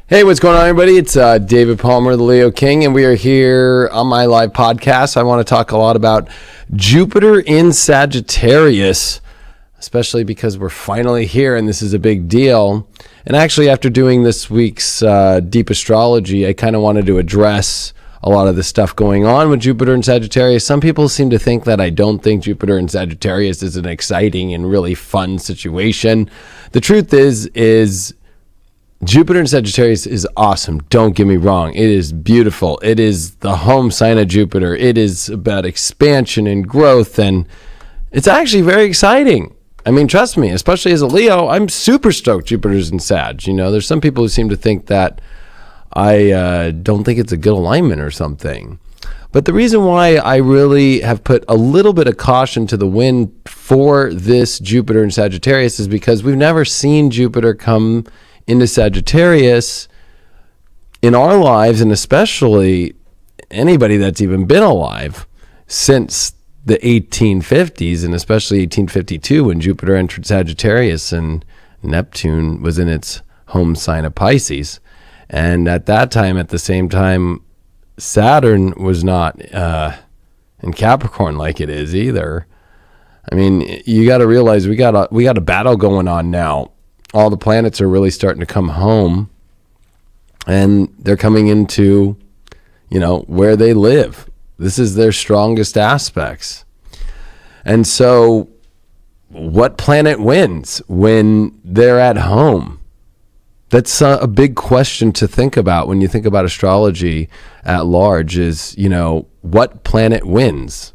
Hey, what's going on, everybody? It's David Palmer, the Leo King, and we are here on my live podcast. I want to talk a lot about Jupiter in Sagittarius, especially because we're finally here, and this is a big deal. And actually, after doing this week's deep astrology, I kind of wanted to address a lot of the stuff going on with Jupiter in Sagittarius. Some people seem to think that I don't think Jupiter in Sagittarius is an exciting and really fun situation. The truth is Jupiter in Sagittarius is awesome. Don't get me wrong. It is beautiful. It is the home sign of Jupiter. It is about expansion and growth, and it's actually very exciting. I mean, trust me, especially as a Leo, I'm super stoked Jupiter's in Sag. You know, there's some people who seem to think that I don't think it's a good alignment or something. But the reason why I really have put a little bit of caution to the wind for this Jupiter in Sagittarius is because we've never seen Jupiter come into Sagittarius in our lives, and especially anybody that's even been alive since the 1850s, and especially 1852 when Jupiter entered Sagittarius and Neptune was in its home sign of Pisces. And at that time, at the same time, Saturn was not in Capricorn like it is either. I mean, you got to realize we got a battle going on now. All the planets are really starting to come home, and they're coming into, where they live. This is their strongest aspects. And so what planet wins when they're at home? That's a big question to think about when you think about astrology at large is, what planet wins?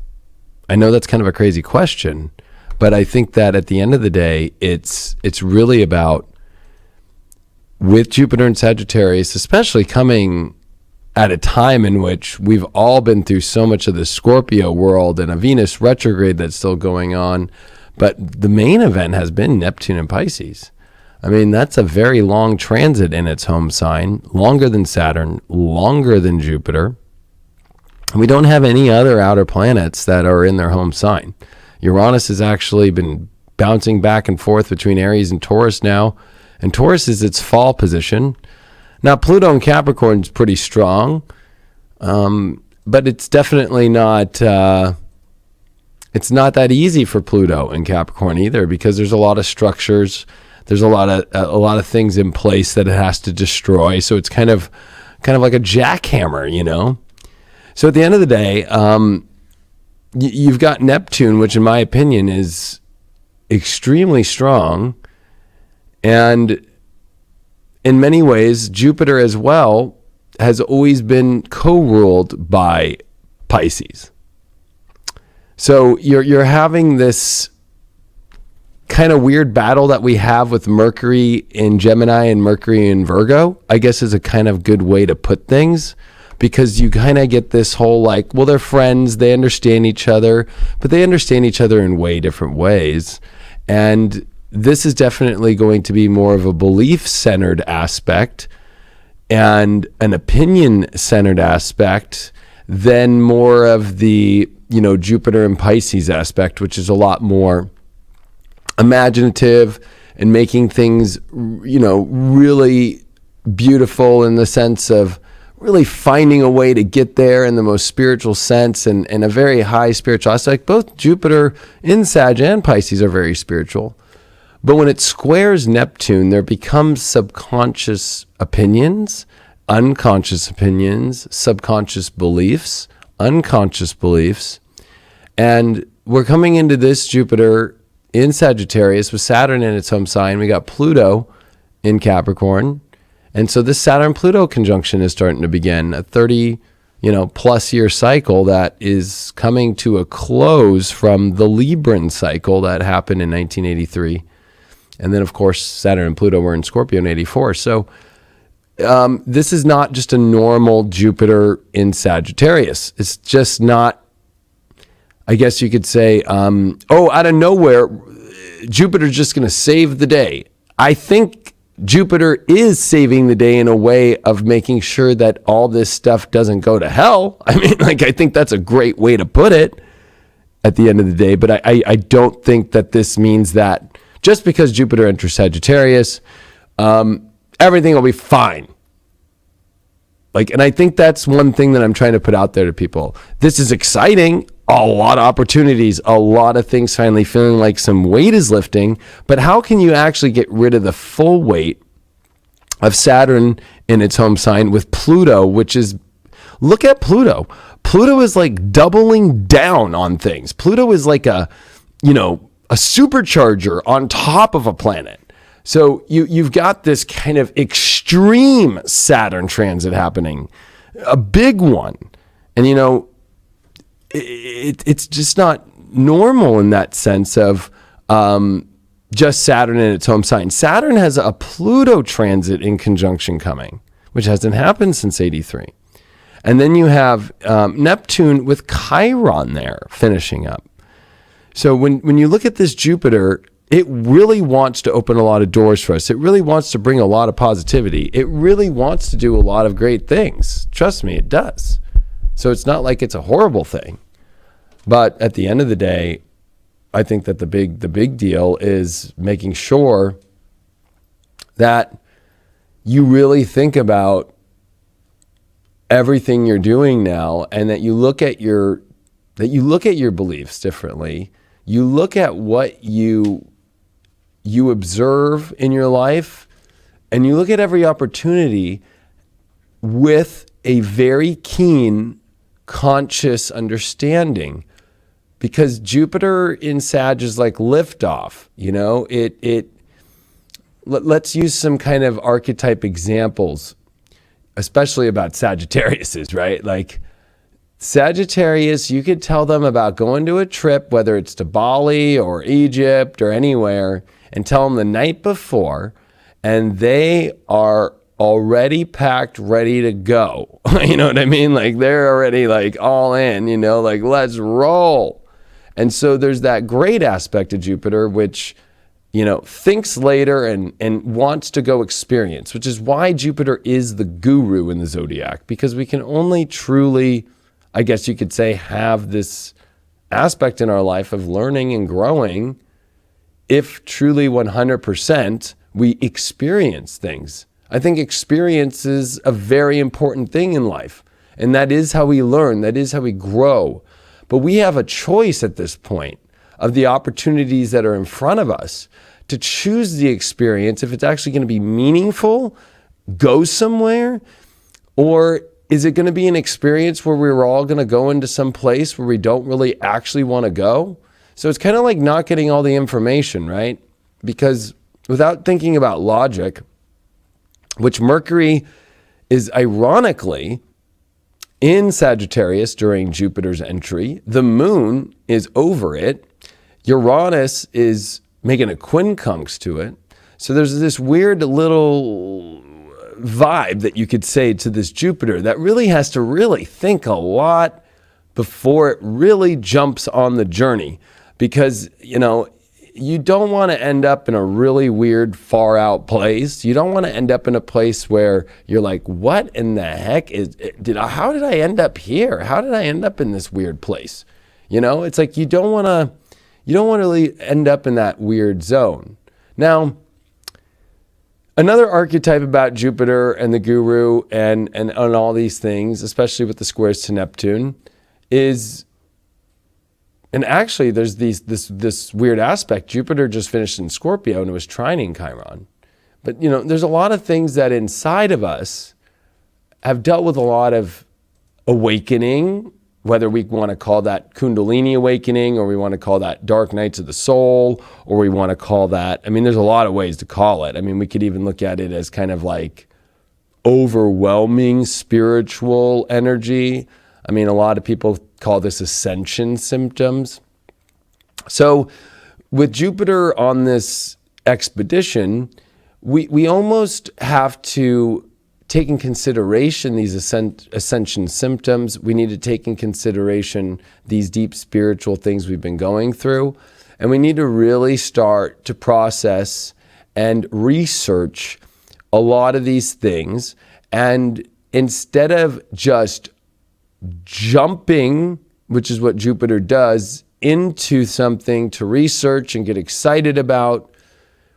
I know that's kind of a crazy question, but I think that at the end of the day, it's really about, with Jupiter and Sagittarius, especially coming at a time in which we've all been through so much of the Scorpio world and a Venus retrograde that's still going on. But the main event has been Neptune and Pisces. I mean, that's a very long transit in its home sign, longer than Saturn, longer than Jupiter. And we don't have any other outer planets that are in their home sign. Uranus has actually been bouncing back and forth between Aries and Taurus now, and Taurus is its fall position. Now, Pluto in Capricorn is pretty strong, but it's definitely not. It's not that easy for Pluto in Capricorn either, because there's a lot of structures, there's a lot of things in place that it has to destroy. So it's kind of like a jackhammer, So at the end of the day, you've got Neptune, which in my opinion is extremely strong. And in many ways, Jupiter as well has always been co-ruled by Pisces. So you're having this kind of weird battle that we have with Mercury in Gemini and Mercury in Virgo, I guess is a kind of good way to put things. Because you kind of get this whole they're friends, they understand each other, but they understand each other in way different ways. And this is definitely going to be more of a belief-centered aspect and an opinion-centered aspect than more of the, Jupiter and Pisces aspect, which is a lot more imaginative and making things, really beautiful in the sense of really finding a way to get there in the most spiritual sense and a very high spiritual aspect. Both Jupiter in Sag and Pisces are very spiritual. But when it squares Neptune, there becomes subconscious opinions, unconscious opinions, subconscious beliefs, unconscious beliefs. And we're coming into this Jupiter in Sagittarius with Saturn in its home sign. We got Pluto in Capricorn. And so this Saturn-Pluto conjunction is starting to begin, a 30, plus year cycle that is coming to a close from the Libran cycle that happened in 1983. And then, of course, Saturn and Pluto were in Scorpio in 84. So this is not just a normal Jupiter in Sagittarius. It's just not, I guess you could say, out of nowhere, Jupiter's just going to save the day. I think Jupiter is saving the day in a way of making sure that all this stuff doesn't go to hell. I mean, I think that's a great way to put it at the end of the day. But I don't think that this means that just because Jupiter enters Sagittarius, everything will be fine. Like, and I think that's one thing that I'm trying to put out there to people. This is exciting, a lot of opportunities, a lot of things finally feeling like some weight is lifting, but how can you actually get rid of the full weight of Saturn in its home sign with Pluto, which is, look at Pluto. Pluto is like doubling down on things. Pluto is like a supercharger on top of a planet. So you've got this kind of extreme Saturn transit happening, a big one. And, it's just not normal in that sense of just Saturn in its home sign. Saturn has a Pluto transit in conjunction coming, which hasn't happened since 83. And then you have Neptune with Chiron there finishing up. So when you look at this Jupiter, it really wants to open a lot of doors for us. It really wants to bring a lot of positivity. It really wants to do a lot of great things. Trust me, it does. So it's not like it's a horrible thing. But at the end of the day, I think that the big deal is making sure that you really think about everything you're doing now, and that you look at your beliefs differently. You look at what you observe in your life, and you look at every opportunity with a very keen, conscious understanding. Because Jupiter in Sag is like liftoff, let's use some kind of archetype examples, especially about Sagittariuses, right? Like Sagittarius, you could tell them about going to a trip, whether it's to Bali or Egypt or anywhere, and tell them the night before, and they are already packed, ready to go. You know what I mean? Like they're already like all in, like let's roll. And so there's that great aspect of Jupiter, which, thinks later and wants to go experience, which is why Jupiter is the guru in the zodiac, because we can only truly, I guess you could say, have this aspect in our life of learning and growing if truly 100% we experience things. I think experience is a very important thing in life, and that is how we learn, that is how we grow. But we have a choice at this point of the opportunities that are in front of us to choose the experience, if it's actually going to be meaningful, go somewhere, or is it going to be an experience where we're all going to go into some place where we don't really actually want to go? So it's kind of like not getting all the information, right? Because without thinking about logic, which Mercury is ironically in Sagittarius during Jupiter's entry, the moon is over it. Uranus is making a quincunx to it. So there's this weird little vibe that you could say to this Jupiter that really has to really think a lot before it really jumps on the journey. Because, you don't want to end up in a really weird, far out place. You don't want to end up in a place where you're like, what in the heck how did I end up here? How did I end up in this weird place? It's like you don't want to really end up in that weird zone. Now, another archetype about Jupiter and the guru and all these things, especially with the squares to Neptune, is, and actually, there's this weird aspect. Jupiter just finished in Scorpio and it was trining Chiron. But, there's a lot of things that inside of us have dealt with a lot of awakening, whether we want to call that Kundalini awakening, or we want to call that dark nights of the soul, or we want to call that, there's a lot of ways to call it. We could even look at it as kind of like overwhelming spiritual energy. A lot of people call this ascension symptoms. So with Jupiter on this expedition, we almost have to take in consideration these ascension symptoms. We need to take in consideration these deep spiritual things we've been going through. And we need to really start to process and research a lot of these things. And instead of just jumping, which is what Jupiter does, into something to research and get excited about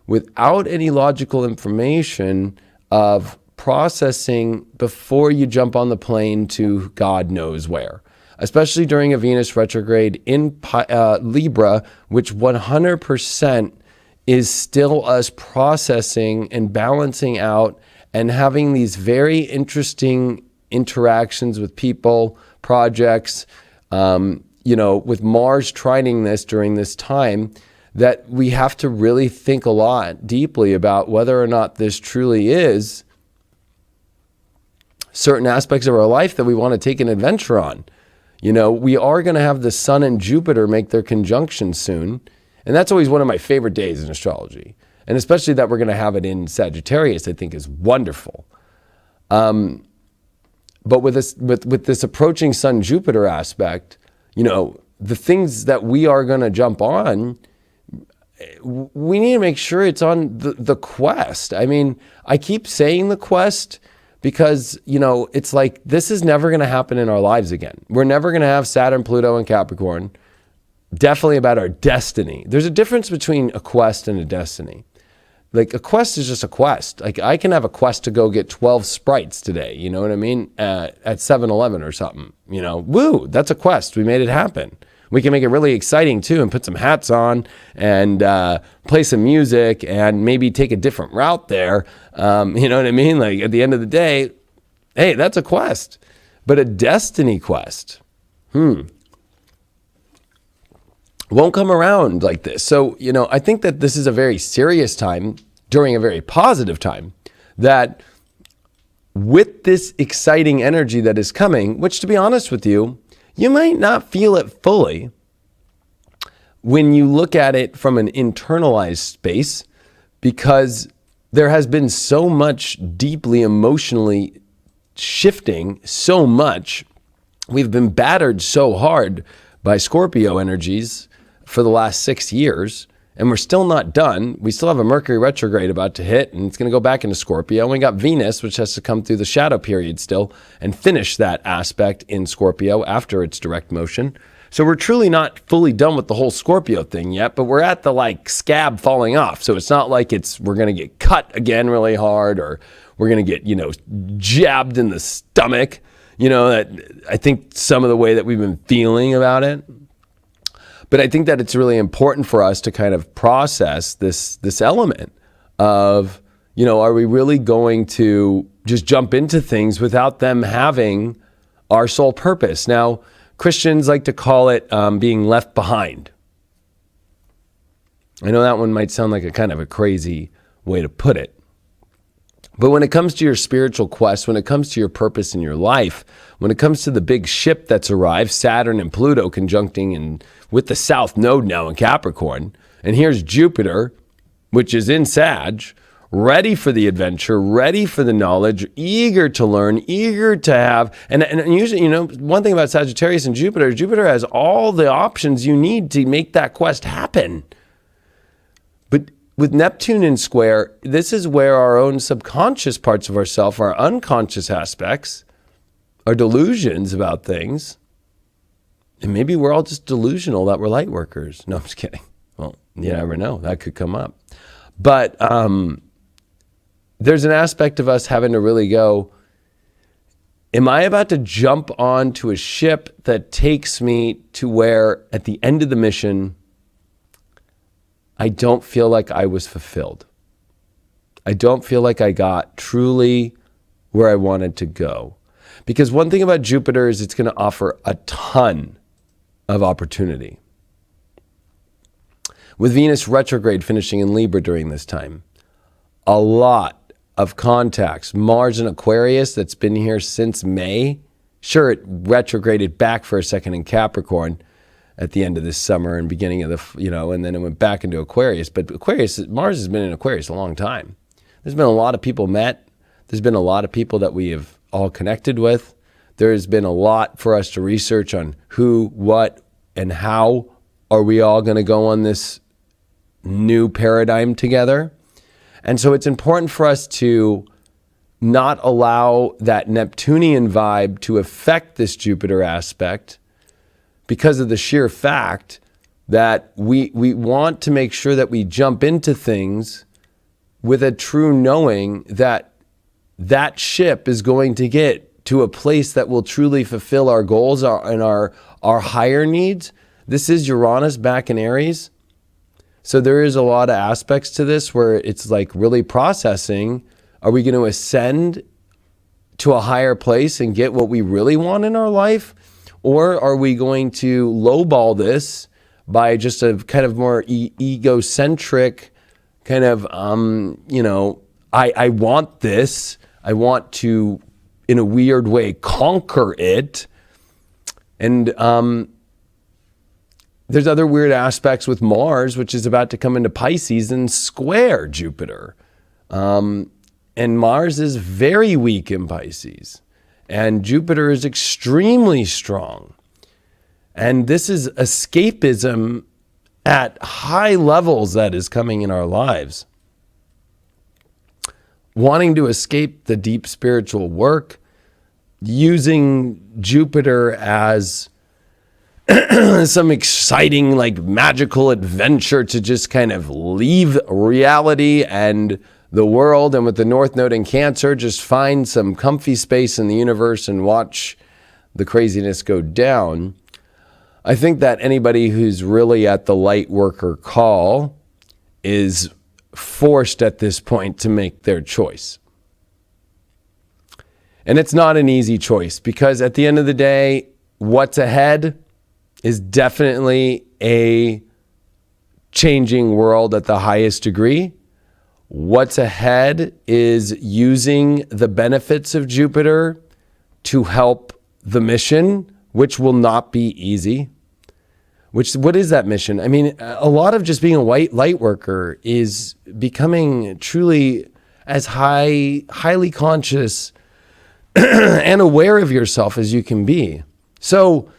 without any logical information of processing before you jump on the plane to God knows where, especially during a Venus retrograde in Libra, which 100% is still us processing and balancing out and having these very interesting interactions with people, projects, with Mars trining this during this time, that we have to really think a lot deeply about whether or not this truly is certain aspects of our life that we want to take an adventure on. We are going to have the Sun and Jupiter make their conjunction soon. And that's always one of my favorite days in astrology. And especially that we're going to have it in Sagittarius, I think is wonderful. But with this approaching Sun-Jupiter aspect, the things that we are going to jump on, we need to make sure it's on the quest. I mean, I keep saying the quest because, it's like this is never going to happen in our lives again. We're never going to have Saturn, Pluto, and Capricorn. Definitely about our destiny. There's a difference between a quest and a destiny. Like a quest is just a quest. Like I can have a quest to go get 12 sprites today, you know what I mean? At 7-Eleven or something, woo, that's a quest. We made it happen. We can make it really exciting too and put some hats on and play some music and maybe take a different route there. You know what I mean? Like at the end of the day, hey, that's a quest. But a destiny quest, won't come around like this. So, I think that this is a very serious time during a very positive time, that with this exciting energy that is coming, which to be honest with you, you might not feel it fully when you look at it from an internalized space, because there has been so much deeply emotionally shifting, so much. We've been battered so hard by Scorpio energies for the last 6 years, and we're still not done. We still have a Mercury retrograde about to hit, and it's going to go back into Scorpio. And we got Venus, which has to come through the shadow period still and finish that aspect in Scorpio after its direct motion. So we're truly not fully done with the whole Scorpio thing yet, but we're at the scab falling off. So it's not like we're going to get cut again really hard, or we're going to get, jabbed in the stomach. That I think some of the way that we've been feeling about it. But I think that it's really important for us to kind of process this element of, are we really going to just jump into things without them having our sole purpose? Now, Christians like to call it being left behind. I know that one might sound like a kind of a crazy way to put it. But when it comes to your spiritual quest, when it comes to your purpose in your life, when it comes to the big ship that's arrived, Saturn and Pluto conjuncting with the South Node now in Capricorn, and here's Jupiter, which is in Sag, ready for the adventure, ready for the knowledge, eager to learn, eager to have, and usually, one thing about Sagittarius and Jupiter has all the options you need to make that quest happen. But with Neptune in square, this is where our own subconscious parts of ourself, our unconscious aspects, our delusions about things, and maybe we're all just delusional that we're light workers. No, I'm just kidding. Well, you never know. That could come up. But there's an aspect of us having to really go, am I about to jump onto a ship that takes me to where at the end of the mission, I don't feel like I was fulfilled. I don't feel like I got truly where I wanted to go. Because one thing about Jupiter is it's going to offer a ton of opportunity. With Venus retrograde finishing in Libra during this time, a lot of contacts. Mars in Aquarius that's been here since May. Sure, it retrograded back for a second in Capricorn at the end of this summer and beginning of and then it went back into Aquarius. But Mars has been in Aquarius a long time. There's been a lot of people met. There's been a lot of people that we have all connected with. There's been a lot for us to research on who, what, and how are we all going to go on this new paradigm together. And so it's important for us to not allow that Neptunian vibe to affect this Jupiter aspect, because of the sheer fact that we want to make sure that we jump into things with a true knowing that that ship is going to get to a place that will truly fulfill our goals and our higher needs. This is Uranus back in Aries. So there is a lot of aspects to this where it's like really processing. Are we going to ascend to a higher place and get what we really want in our life? Or are we going to lowball this by just a kind of more egocentric kind of, I want this. I want to, in a weird way, conquer it. And there's other weird aspects with Mars, which is about to come into Pisces and square Jupiter. And Mars is very weak in Pisces. And Jupiter is extremely strong. And this is escapism at high levels that is coming in our lives. Wanting to escape the deep spiritual work, using Jupiter as some exciting, like magical adventure to just kind of leave reality and the world, and with the North Node in Cancer, just find some comfy space in the universe and watch the craziness go down. I think that anybody who's really at the light worker call is forced at this point to make their choice. And it's not an easy choice, because at the end of the day, what's ahead is definitely a changing world at the highest degree. What's ahead is using the benefits of Jupiter to help the mission, which will not be easy. What is that mission? I mean, a lot of just being a white light worker is becoming truly as highly conscious and aware of yourself as you can be. So,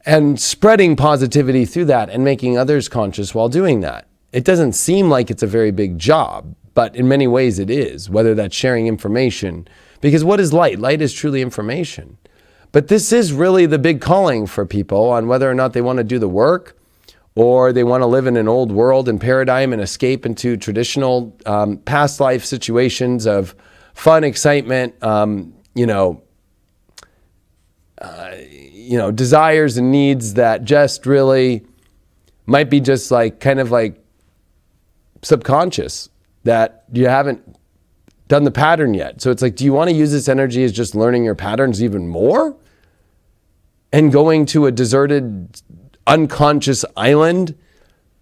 and spreading positivity through that and making others conscious while doing that. It doesn't seem like it's a very big job, but in many ways it is, whether that's sharing information. Because what is light? Light is truly information. But this is really the big calling for people on whether or not they want to do the work, or they want to live in an old world and paradigm and escape into traditional past life situations of fun, excitement, desires and needs that just really might be just like kind of like subconscious, that you haven't done the pattern yet. So it's like, do you want to use this energy as just learning your patterns even more and going to a deserted, unconscious island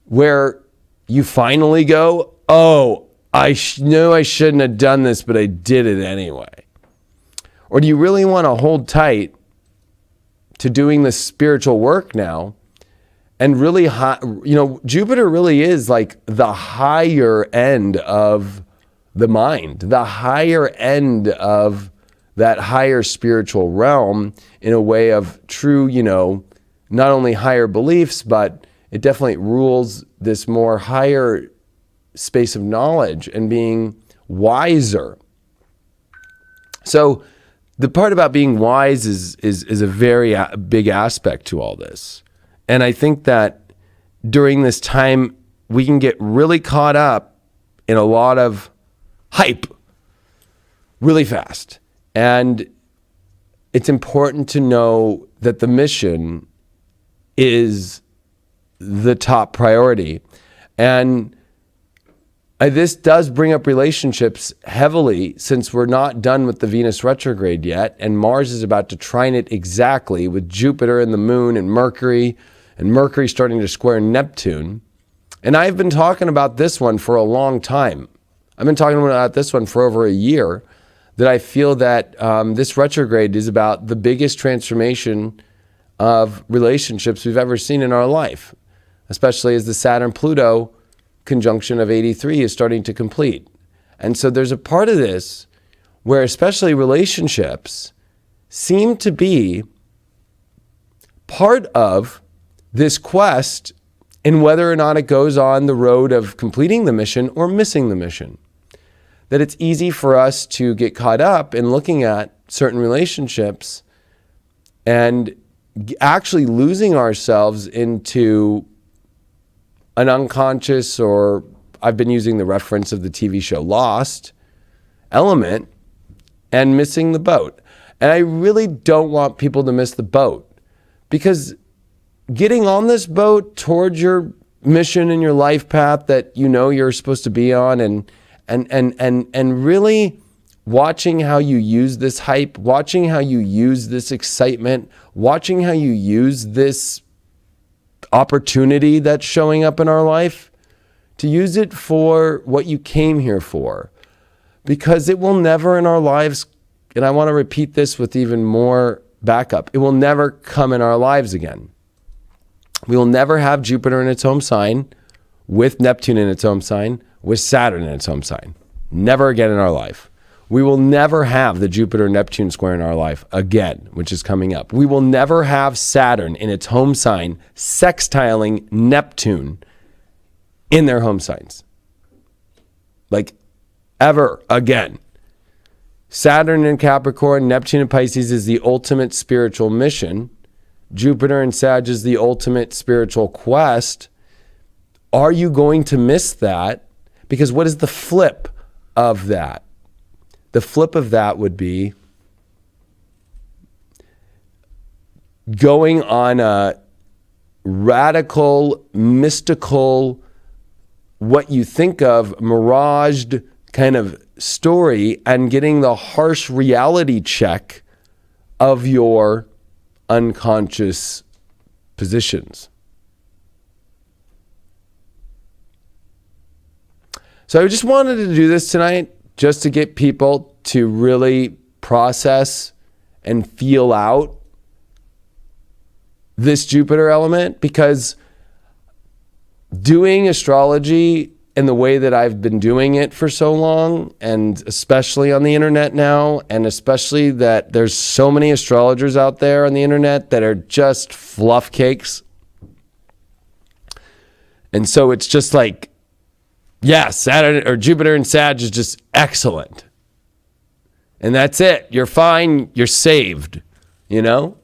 where you finally go, oh, I know I shouldn't have done this, but I did it anyway? Or do you really want to hold tight to doing this spiritual work now and really Jupiter really is like the higher end of the mind, the higher end of that higher spiritual realm, in a way of true, not only higher beliefs, but it definitely rules this more higher space of knowledge and being wiser. So the part about being wise is a very big aspect to all this. And I think that during this time, we can get really caught up in a lot of hype really fast. And it's important to know that the mission is the top priority. And this does bring up relationships heavily, since we're not done with the Venus retrograde yet, and Mars is about to trine it exactly with Jupiter and the Moon and Mercury starting to square Neptune. And I've been talking about this one for a long time. I've been talking about this one for over a year, that I feel that this retrograde is about the biggest transformation of relationships we've ever seen in our life, especially as the Saturn-Pluto conjunction of 83 is starting to complete. And so there's a part of this where especially relationships seem to be part of this quest in whether or not it goes on the road of completing the mission or missing the mission. That it's easy for us to get caught up in looking at certain relationships and actually losing ourselves into an unconscious, or I've been using the reference of the TV show Lost, element and missing the boat. And I really don't want people to miss the boat, because getting on this boat towards your mission and your life path that you know you're supposed to be on, and really watching how you use this hype, watching how you use this excitement, watching how you use this opportunity that's showing up in our life, to use it for what you came here for. Because it will never in our lives, and I want to repeat this with even more backup, it will never come in our lives again. We will never have Jupiter in its home sign, with Neptune in its home sign, with Saturn in its home sign. Never again in our life. We will never have the Jupiter-Neptune square in our life again, which is coming up. We will never have Saturn in its home sign sextiling Neptune in their home signs. Like, ever again. Saturn in Capricorn, Neptune in Pisces is the ultimate spiritual mission. Jupiter in Sag is the ultimate spiritual quest. Are you going to miss that? Because what is the flip of that? The flip of that would be going on a radical, mystical, what you think of, miraged kind of story, and getting the harsh reality check of your unconscious positions. So I just wanted to do this tonight, just to get people to really process and feel out this Jupiter element, because doing astrology in the way that I've been doing it for so long, and especially on the internet now, and especially that there's so many astrologers out there on the internet that are just fluff cakes. And so it's just like, yeah, Saturn or Jupiter in Sag is just excellent. And that's it. You're fine. You're saved, you know?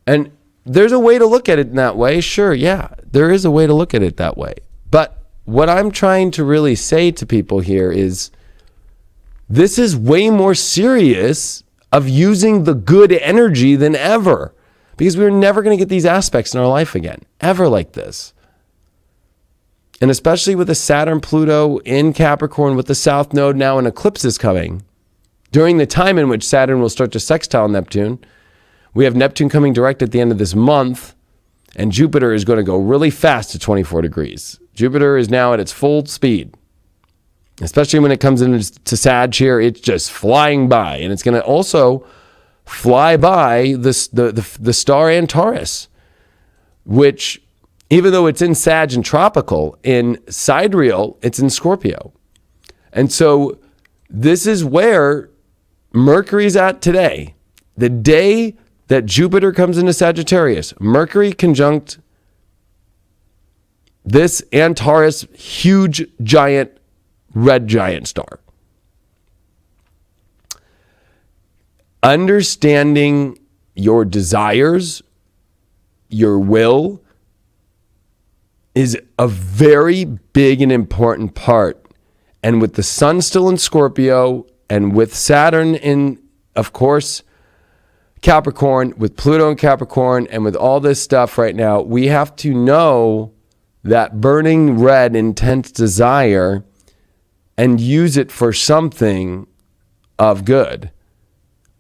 And there's a way to look at it in that way. Sure, yeah, there is a way to look at it that way. But what I'm trying to really say to people here is, this is way more serious of using the good energy than ever, because we're never going to get these aspects in our life again, ever like this. And especially with the Saturn Pluto in Capricorn, with the South Node now in eclipses coming, during the time in which Saturn will start to sextile Neptune, we have Neptune coming direct at the end of this month, and Jupiter is going to go really fast to 24 degrees. Jupiter is now at its full speed, especially when it comes into Sag here. It's just flying by, and it's going to also fly by the star Antares, which, even though it's in Sag and tropical, in sidereal, it's in Scorpio. And so this is where Mercury's at today. The day that Jupiter comes into Sagittarius, Mercury conjunct this Antares huge giant red giant star. Understanding your desires, your will, is a very big and important part. And with the sun still in Scorpio, and with Saturn in, of course, Capricorn, with Pluto in Capricorn, and with all this stuff right now, we have to know that burning red intense desire and use it for something of good.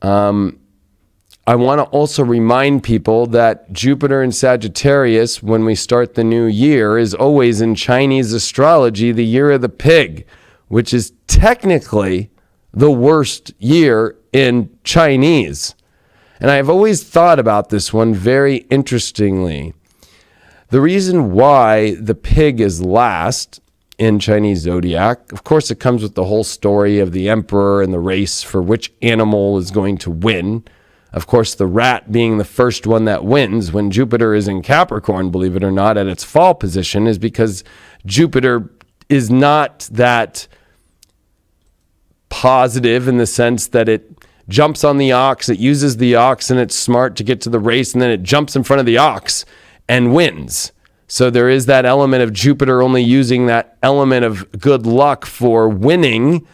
I want to also remind people that Jupiter in Sagittarius, when we start the new year, is always in Chinese astrology the year of the pig, which is technically the worst year in Chinese. And I've always thought about this one very interestingly. The reason why the pig is last in Chinese zodiac, of course, it comes with the whole story of the emperor and the race for which animal is going to win. Of course, the rat being the first one that wins when Jupiter is in Capricorn, believe it or not, at its fall position, is because Jupiter is not that positive in the sense that it jumps on the ox, it uses the ox, and it's smart to get to the race, and then it jumps in front of the ox and wins. So there is that element of Jupiter only using that element of good luck for winning,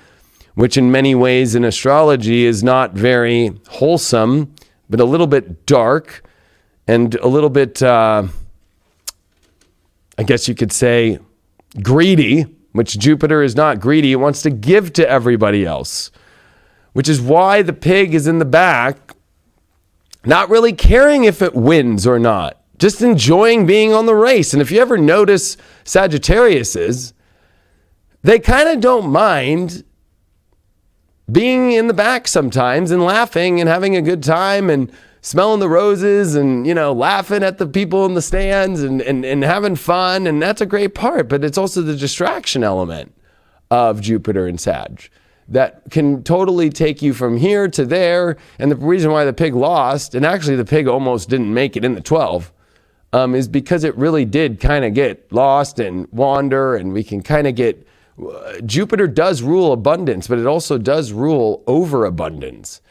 which in many ways in astrology is not very wholesome, but a little bit dark and a little bit, I guess you could say, greedy, which Jupiter is not greedy. It wants to give to everybody else, which is why the pig is in the back, not really caring if it wins or not, just enjoying being on the race. And if you ever notice Sagittariuses, they kind of don't mind being in the back sometimes and laughing and having a good time and smelling the roses and, laughing at the people in the stands and having fun. And that's a great part. But it's also the distraction element of Jupiter and Sag that can totally take you from here to there. And the reason why the pig lost, and actually the pig almost didn't make it in the 12, is because it really did kind of get lost and wander. And we can kind of get, Jupiter does rule abundance, but it also does rule overabundance.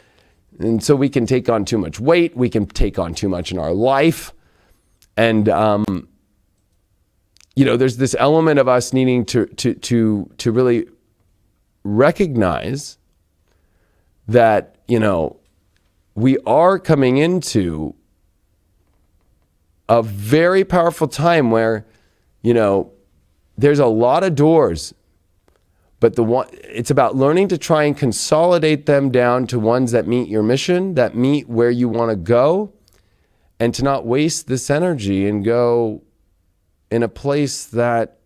And so we can take on too much weight. We can take on too much in our life. And, there's this element of us needing to really recognize that, we are coming into a very powerful time where, there's a lot of doors. But it's about learning to try and consolidate them down to ones that meet your mission, that meet where you want to go, and to not waste this energy and go in a place that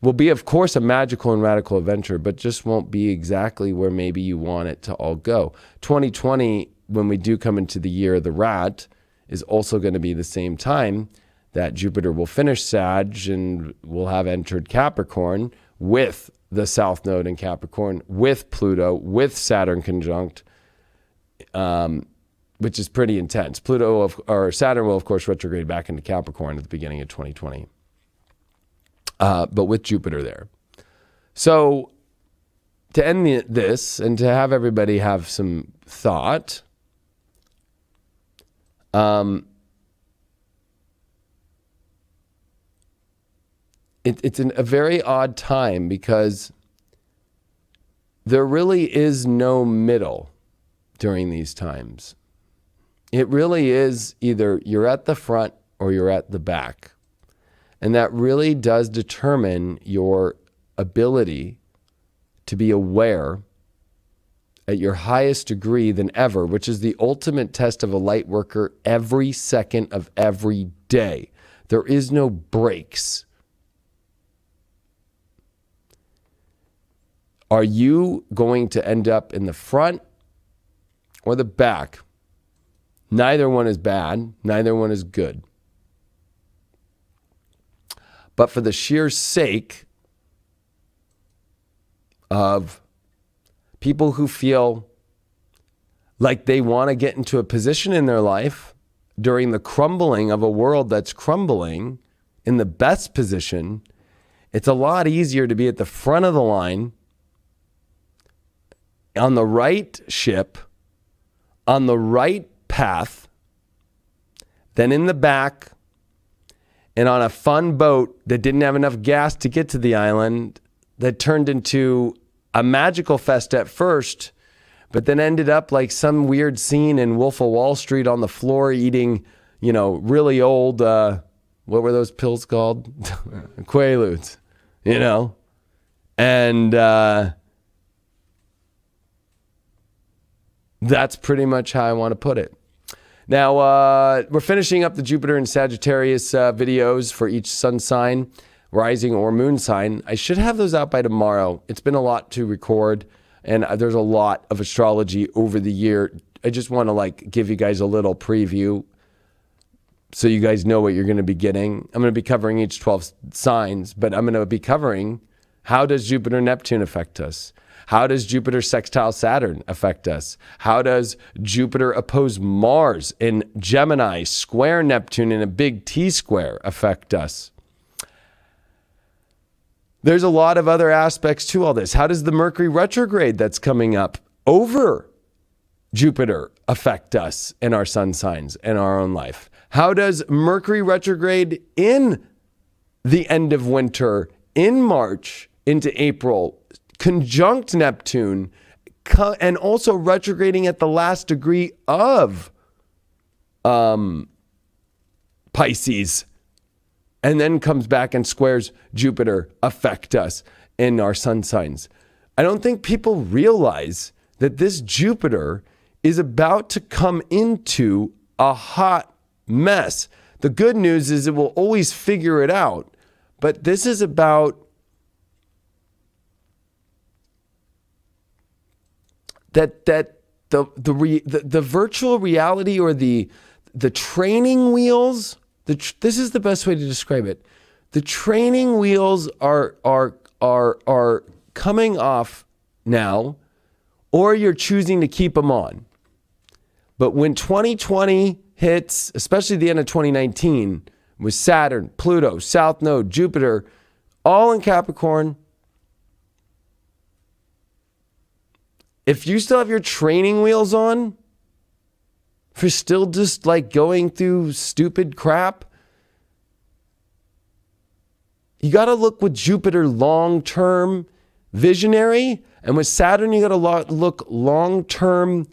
will be, of course, a magical and radical adventure, but just won't be exactly where maybe you want it to all go. 2020, when we do come into the year of the rat, is also going to be the same time that Jupiter will finish Sag and will have entered Capricorn with the South Node in Capricorn, with Pluto, with Saturn conjunct, which is pretty intense. Saturn will, of course, retrograde back into Capricorn at the beginning of 2020, but with Jupiter there. So to end this and to have everybody have some thought, it's a very odd time because there really is no middle during these times. It really is either you're at the front or you're at the back. And that really does determine your ability to be aware at your highest degree than ever, which is the ultimate test of a light worker every second of every day. There is no breaks. Are you going to end up in the front or the back? Neither one is bad. Neither one is good. But for the sheer sake of people who feel like they want to get into a position in their life during the crumbling of a world that's crumbling in the best position, it's a lot easier to be at the front of the line, on the right ship, on the right path, than in the back and on a fun boat that didn't have enough gas to get to the island, that turned into a magical fest at first, but then ended up like some weird scene in Wolf of Wall Street on the floor eating, really old, what were those pills called? Quaaludes, and that's pretty much how I want to put it. Now, we're finishing up the Jupiter and Sagittarius videos for each sun sign, rising or moon sign. I should have those out by tomorrow. It's been a lot to record, and there's a lot of astrology over the year. I just want to give you guys a little preview so you guys know what you're going to be getting. I'm going to be covering each 12 signs, but I'm going to be covering how does Jupiter Neptune affect us? How does Jupiter sextile Saturn affect us? How does Jupiter oppose Mars in Gemini, square Neptune in a big T-square affect us? There's a lot of other aspects to all this. How does the Mercury retrograde that's coming up over Jupiter affect us in our sun signs and our own life? How does Mercury retrograde in the end of winter, in March into April, conjunct Neptune, and also retrograding at the last degree of Pisces, and then comes back and squares Jupiter, affect us in our sun signs. I don't think people realize that this Jupiter is about to come into a hot mess. The good news is it will always figure it out, but this is about the virtual reality, or the training wheels. This is the best way to describe it. The training wheels are coming off now, or you're choosing to keep them on. But when 2020 hits, especially the end of 2019, with Saturn, Pluto, South Node, Jupiter, all in Capricorn, if you still have your training wheels on, if you're still just like going through stupid crap, you got to look with Jupiter long-term visionary, and with Saturn, you got to look long-term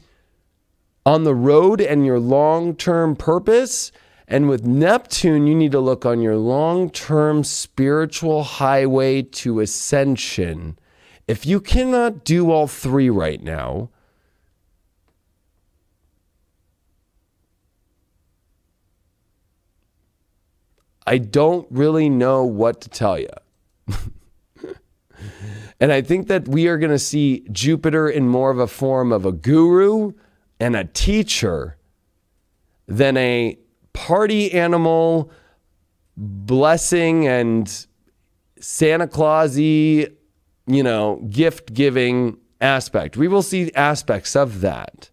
on the road and your long-term purpose. And with Neptune, you need to look on your long-term spiritual highway to ascension. If you cannot do all three right now, I don't really know what to tell you. And I think that we are going to see Jupiter in more of a form of a guru and a teacher than a party animal, blessing and Santa Claus-y, gift giving aspect. We will see aspects of that.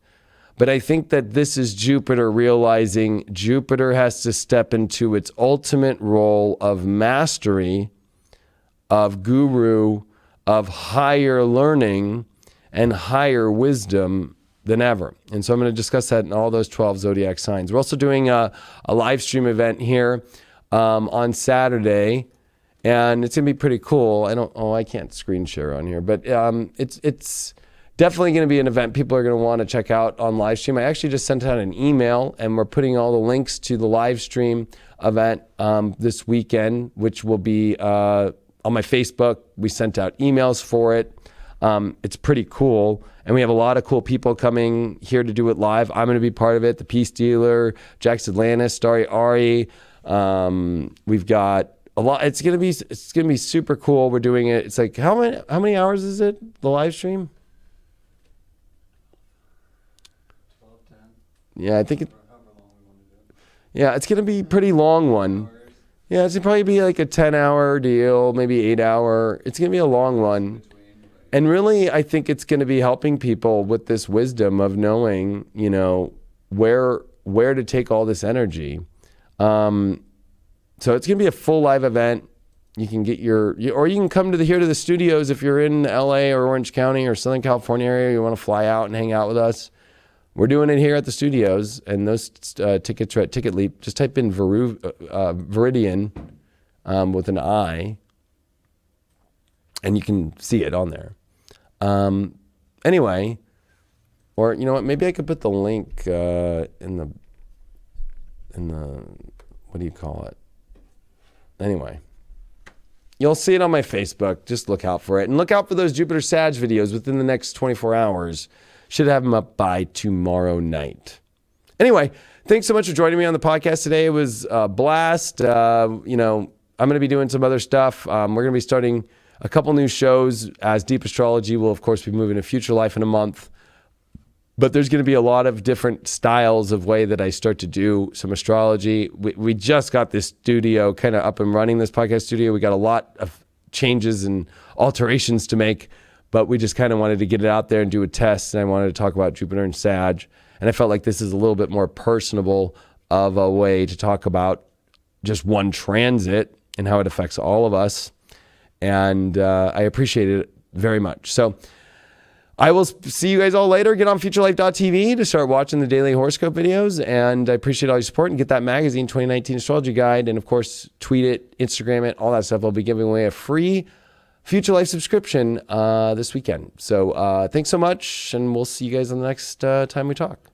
But I think that this is Jupiter realizing Jupiter has to step into its ultimate role of mastery, of guru, of higher learning and higher wisdom than ever. And so I'm going to discuss that in all those 12 zodiac signs. We're also doing a live stream event here on Saturday, and it's going to be pretty cool. I can't screen share on here, but it's definitely going to be an event people are going to want to check out on live stream. I actually just sent out an email, and we're putting all the links to the live stream event this weekend, which will be on my Facebook. We sent out emails for it. It's pretty cool. And we have a lot of cool people coming here to do it live. I'm going to be part of it. The Peace Dealer, Jax Atlantis, Starry Ari. We've got a lot. It's going to be super cool. We're doing it. It's like, how many hours is it? The live stream? 12, 10. Yeah, I think yeah, it's going to be a pretty long one. Yeah, it's going to probably be like a 10-hour deal, maybe 8-hour. It's going to be a long one. And really, I think it's going to be helping people with this wisdom of knowing, where to take all this energy. So it's going to be a full live event. You can get or you can come here to the studios if you're in LA or Orange County or Southern California area. You want to fly out and hang out with us. We're doing it here at the studios, and those tickets are at Ticket Leap. Just type in Viridian with an I, and you can see it on there. Anyway, or you know what? Maybe I could put the link in the what do you call it? Anyway, you'll see it on my Facebook. Just look out for it, and look out for those Jupiter Sag videos within the next 24 hours. Should have them up by tomorrow night. Anyway, thanks so much for joining me on the podcast today. It was a blast. I'm going to be doing some other stuff. We're going to be starting a couple new shows, as Deep Astrology will, of course, be moving to Future Life in a month. But there's going to be a lot of different styles of way that I start to do some astrology. We just got this studio kind of up and running, this podcast studio. We got a lot of changes and alterations to make. But we just kind of wanted to get it out there and do a test. And I wanted to talk about Jupiter and Sag. And I felt like this is a little bit more personable of a way to talk about just one transit and how it affects all of us. And I appreciate it very much. So I will see you guys all later. Get on futurelife.tv to start watching the daily horoscope videos. And I appreciate all your support. And get that magazine, 2019 Astrology Guide. And of course, tweet it, Instagram it, all that stuff. I'll be giving away a free Future Life subscription this weekend. So thanks so much, and we'll see you guys on the next time we talk.